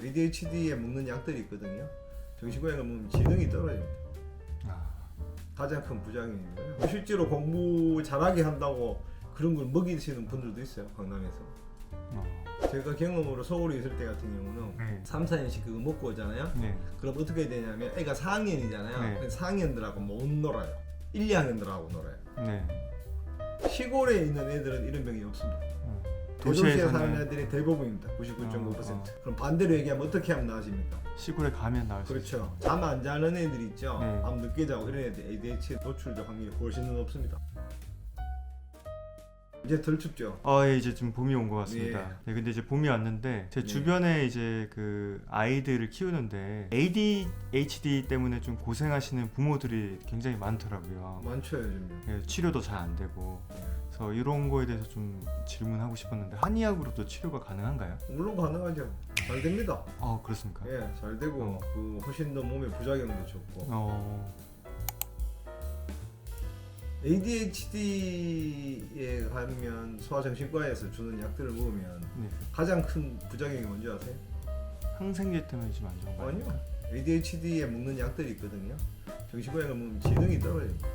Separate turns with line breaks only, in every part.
ADHD에 먹는 약들이 있거든요. 정신과에 가면 지능이 떨어집니다. 가장 큰 부작용이고요. 실제로 공부 잘하게 한다고 그런 걸 먹이시는 분들도 있어요, 강남에서. 제가 경험으로 서울에 있을 때 같은 경우는 3, 4년씩 그거 먹고 오잖아요. 그럼 어떻게 되냐면 애가 4학년이잖아요. 4학년들하고 못 놀아요. 1, 2학년들하고 놀아요. 시골에 있는 애들은 이런 병이 없습니다. 도시에 사는 애들이 대부분입니다. 99.9%. 그럼 반대로 얘기하면 어떻게 하면 나아집니까?
시골에 가면 나을 수 있어요.
그렇죠. 잠 안 자는 애들 있죠. 밤 늦게 자고 이런 애들 ADHD 노출될 확률이 훨씬 높습니다. 이제 덜 춥죠?
예, 이제 좀 봄이 온 것 같습니다. 네, 근데 이제 봄이 왔는데 제 주변에 이제 그 아이들을 키우는데 ADHD 때문에 좀 고생하시는 부모들이 굉장히 많더라고요.
많죠, 요즘요.
치료도 잘 안 되고. 그래서 이런 거에 대해서 좀 질문하고 싶었는데 한의학으로도 치료가 가능한가요?
물론 가능하죠. 잘 됩니다.
그렇습니까?
예, 잘 되고 그 훨씬 더 몸에 부작용도 적고. ADHD에 가면 소아정신과에서 주는 약들을 먹으면 가장 큰 부작용이 뭔지 아세요?
항생제 때문에 좀 안 좋은 거 아니에요?
아니요. ADHD에 먹는 약들이 있거든요. 정신과에 가면 지능이 떨어집니다.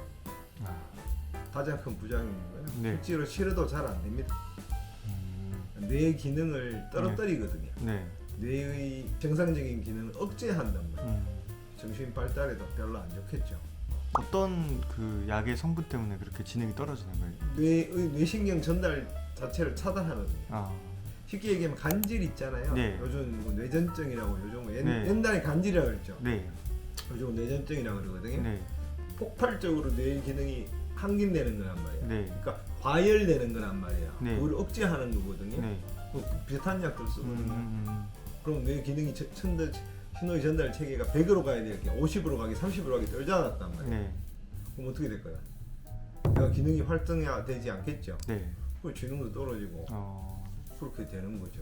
가장 큰 부작용이고요. 실제로 치료도 잘 안 됩니다. 뇌의 기능을 떨어뜨리거든요. 뇌의 정상적인 기능을 억제한단 말이에요. 정신 발달에도 별로 안 좋겠죠.
어떤 그 약의 성분 때문에 그렇게 지능이 떨어지는 거예요?
뇌의 뇌신경 전달 자체를 차단하거든요. 쉽게 얘기하면 간질 있잖아요. 요즘 뭐 뇌전증이라고 요즘 옛날에 간질이라고 그랬죠. 요즘 뇌전증이라고 그러거든요. 폭발적으로 뇌의 기능이 항긴되는 거란 말이에요. 그러니까 과열되는 거란 말이에요. 그걸 억제하는 거거든요. 비슷한 약들 쓰거든요. 그럼 뇌 기능이 신호의 전달 체계가 100으로 가야 될 게 50으로 가기 30으로 가기 떨어졌단 말이에요. 그럼 어떻게 될까요? 내가 기능이 활성화되지 않겠죠. 그 지능도 떨어지고 그렇게 되는 거죠.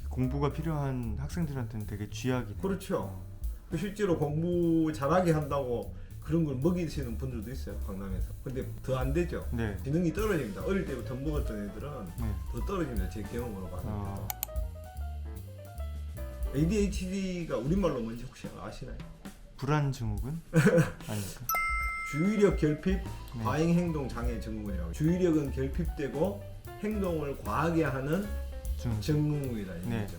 공부가 필요한 학생들한테는 되게 쥐약이네요.
그렇죠. 실제로 공부 잘하게 한다고 그런 걸 먹이시는 분들도 있어요, 강남에서. 근데 더 안 되죠. 기능이 떨어집니다. 어릴 때부터 먹었던 애들은 더 떨어집니다. 제 경험으로 봤을 때. ADHD가 우리말로 뭔지 혹시 아시나요?
불안 증후군? 아닙니까?
주의력 결핍 과잉행동 장애 증후군이라고. 주의력은 결핍되고 행동을 과하게 하는 증후군이다 이거죠.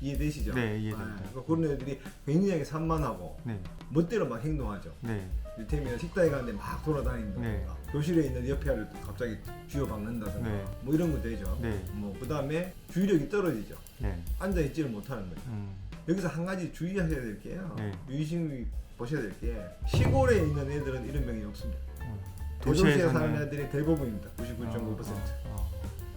이해되시죠?
이해됩니다.
그러니까 그런 애들이 굉장히 산만하고 멋대로 막 행동하죠. 이를테면 식당에 가는데 막 돌아다닌다든가 교실에 있는 옆에를 갑자기 쥐어박는다든가 뭐 이런 거 되죠. 뭐 그 다음에 주의력이 떨어지죠. 앉아있지를 못하는 거죠. 여기서 한 가지 주의하셔야 될 게요. 유의심히 보셔야 될 게 시골에 있는 애들은 이런 병이 없습니다. 도시에 사는 애들이 대부분입니다. 99.9%.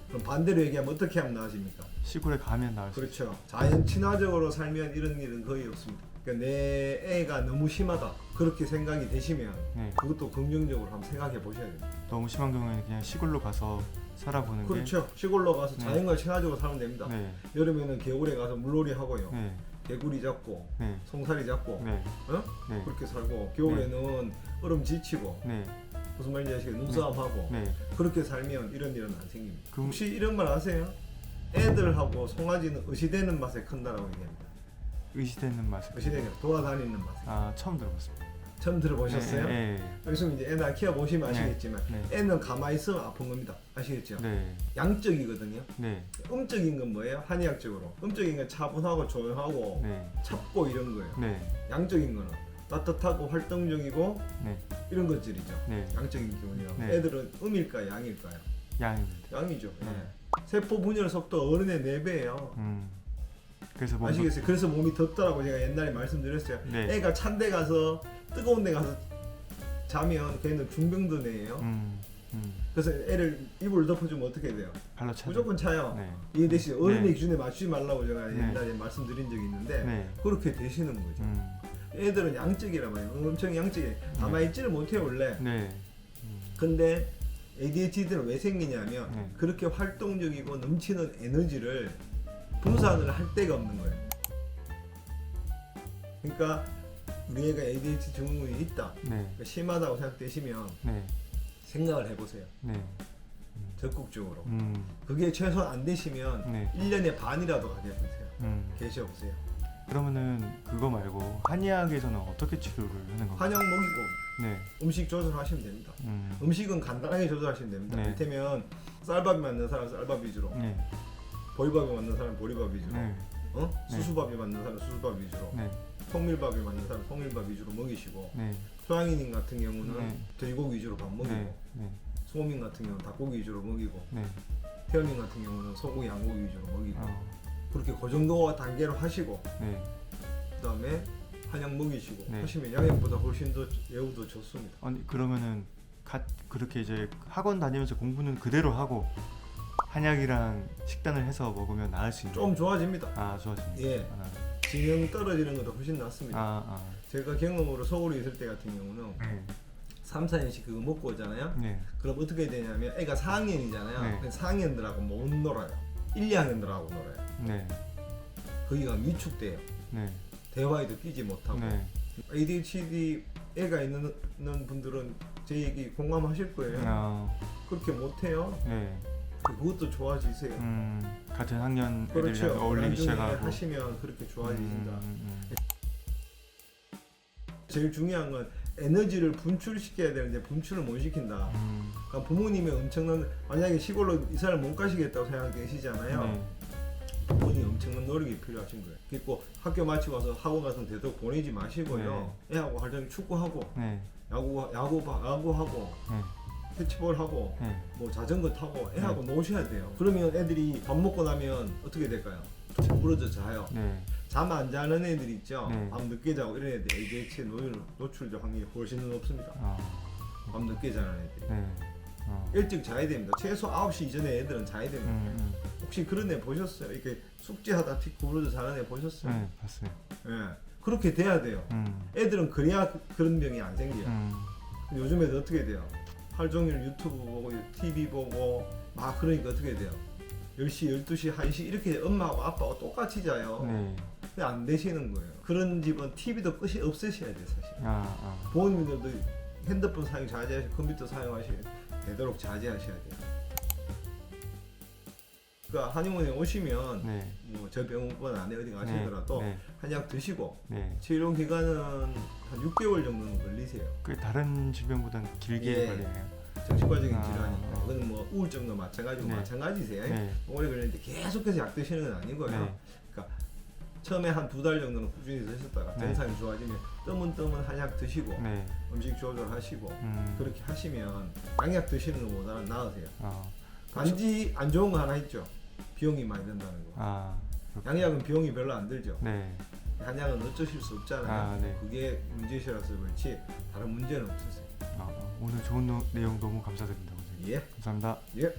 그럼 반대로 얘기하면 어떻게 하면 나아집니까?
시골에 가면 나을 수 있어요.
그렇죠. 자연 친화적으로 살면 이런 일은 거의 없습니다. 그러니까 내 애가 너무 심하다 그렇게 생각이 되시면 그것도 긍정적으로 한번 생각해 보셔야 됩니다.
너무 심한 경우에는 그냥 시골로 가서 살아보는 게.
그렇죠. 시골로 가서 자연과 친화적으로 살면 됩니다. 여름에는 개울에 가서 물놀이 하고요. 개구리 잡고 송사리 잡고 그렇게 살고 겨울에는 얼음 지치고 무슨 말인지 아시겠어요? 눈싸움하고 그렇게 살면 이런 일은 안 생깁니다. 혹시 이런 말 아세요? 애들하고 송아지는 의시되는 맛에 큰다라고 얘기합니다.
의시되는 맛?
의시되는 돌아다니는 맛에.
처음 들어봤습니다.
처음 들어보셨어요? 요즘 이제 애 낳 키워보시면 아시겠지만 애는 가만히 있으면 아픈 겁니다. 아시겠죠? 양적이거든요. 음적인 건 뭐예요? 한의학적으로 음적인 건 차분하고 조용하고 찹고 이런 거예요. 양적인 거는 따뜻하고 활동적이고 이런 것들이죠. 양적인 기운이라고. 애들은 음일까요? 양일까요?
양입니다.
양이죠. 세포 분열 속도 어른의 4배예요.
그래서
아시겠어요? 그래서 몸이 덥다라고 제가 옛날에 말씀드렸어요. 애가 찬 데 가서 뜨거운 데 가서 자면 걔는 중병든 애예요. 그래서 애를 이불 덮어주면 어떻게 돼요?
발로 차죠.
무조건 차요. 이해되시죠? 어른의 기준에 맞추지 말라고 제가 옛날에 말씀드린 적이 있는데 그렇게 되시는 거죠. 애들은 양적이란 말이에요. 엄청 양적이에요. 가만있지를 못해요 원래. 근데 ADHD는 왜 생기냐면 그렇게 활동적이고 넘치는 에너지를 분산을 할 데가 없는 거예요. 그러니까 우리 애가 ADHD 증후군이 있다. 그러니까 심하다고 생각되시면 생각을 해보세요. 적극적으로. 그게 최소한 안 되시면 1년에 반이라도 가져보세요. 계셔보세요.
그러면은 그거 말고 한의학에서는 어떻게 치료를 하는 건가요?
한약 먹이고
네.
음식 조절하시면 됩니다. 음식은 간단하게 조절하시면 됩니다.
네.
이를테면 쌀밥이 맞는 사람 쌀밥 위주로,
네.
보리밥이 맞는 사람 보리밥 위주로,
네.
네. 수수밥이 맞는 사람 수수밥 위주로,
네.
통밀밥이 맞는 사람 통밀밥 위주로 먹이시고,
네.
소양인인 같은 경우는
네.
돼지고기 위주로 밥 먹이고,
네. 네.
소민 같은 경우는 닭고기 위주로 먹이고,
네.
태연인 같은 경우는 소고기, 양고기 위주로 먹이고,
어.
그렇게 그 정도 단계로 하시고,
네.
그 다음에 한약 먹이시고
네.
하시면 양약보다 훨씬 더 예후도 좋습니다.
아니 그러면은 그렇게 이제 학원 다니면서 공부는 그대로 하고 한약이랑 식단을 해서 먹으면 나을 수 있나요?
좀 좋아집니다.
아 좋아집니다.
예. 지능 떨어지는 것도 훨씬 낫습니다.
아.
제가 경험으로 서울에 있을 때 같은 경우는
네.
3, 4년씩 그거 먹고 오잖아요.
네.
그럼 어떻게 되냐면 애가 4학년이잖아요.
네.
4학년들하고 못 놀아요. 1, 2학년들하고 놀아요.
네.
거기가 위축돼요.
네.
대화에도 끼지 못하고.
네.
ADHD 애가 있는 분들은 제 얘기 공감하실 거예요.
아.
그렇게 못해요.
네.
그것도 좋아지세요.
같은 학년 애들이랑
그렇죠.
어울리기
나중에
시작하고
하시면 그렇게 좋아지신다. 제일 중요한 건 에너지를 분출시켜야 되는데 분출을 못 시킨다. 그러니까 부모님의 엄청난, 만약에 시골로 이사를 못 가시겠다고 생각 계시잖아요.
네.
부모님이 엄청난 노력이 필요하신 거예요. 그리고 학교 마치고 와서 학원 가서 되도록 보내지 마시고요. 애하고 하루 축구하고,
네.
야구하고,
네.
캐치볼 하고,
네.
뭐 자전거 타고 애하고 노셔야 돼요. 그러면 애들이 밥 먹고 나면 어떻게 될까요? 부러져 자요.
네.
잠 안 자는 애들 있죠.
네.
밤 늦게 자고 이런 애들 ADHD 노출될 확률이 훨씬 높습니다. 밤 늦게 자는 애들이.
네.
일찍 자야 됩니다. 최소 9시 이전에 애들은 자야 됩니다. 혹시 그런 애 보셨어요? 이렇게 숙제하다 틱 구부러져 자는 애 보셨어요?
네, 봤어요.
예. 그렇게 돼야 돼요. 애들은 그래야 그런 병이 안 생겨요. 근데 요즘 애들 어떻게 돼요? 하루 종일 유튜브 보고 TV 보고 막 그러니까 어떻게 돼요? 10시, 12시, 1시 이렇게 엄마하고 아빠하고 똑같이 자요.
네.
근데 안 되시는 거예요. 그런 집은 TV도 없으셔야 돼요, 사실. 부모님들도 핸드폰 사용 자제하시고 컴퓨터 사용하시면 되도록 자제하셔야 돼요. 그러니까 한의원에 오시면
네.
뭐 저 병원 안에 어디 가시더라도
네.
한약 드시고
네.
치료 기간은 한 6개월 정도는 걸리세요.
그 다른 질병보다는 길게
예.
걸리네요.
정신과적인 질환이니까. 그건 뭐 우울증도 마찬가지고
네.
마찬가지세요.
네.
오래 걸리는데 계속해서 약 드시는 건 아니고요.
네.
그러니까 처음에 한 2달 정도는 꾸준히 드셨다가
네.
증상이 좋아지면 뜨문뜨문 한약 드시고
네.
음식 조절하시고 그렇게 하시면 양약 드시는 것보다는 나으세요. 단지 안 좋은 거 하나 있죠. 비용이 많이 든다는 거. 양약은 비용이 별로 안 들죠.
네.
한약은 어쩌실 수 없잖아요.
네.
그게 문제시라서 그렇지 다른 문제는 없으세요.
오늘 좋은 내용 너무 감사드립니다. 선생님.
예.
감사합니다.
예.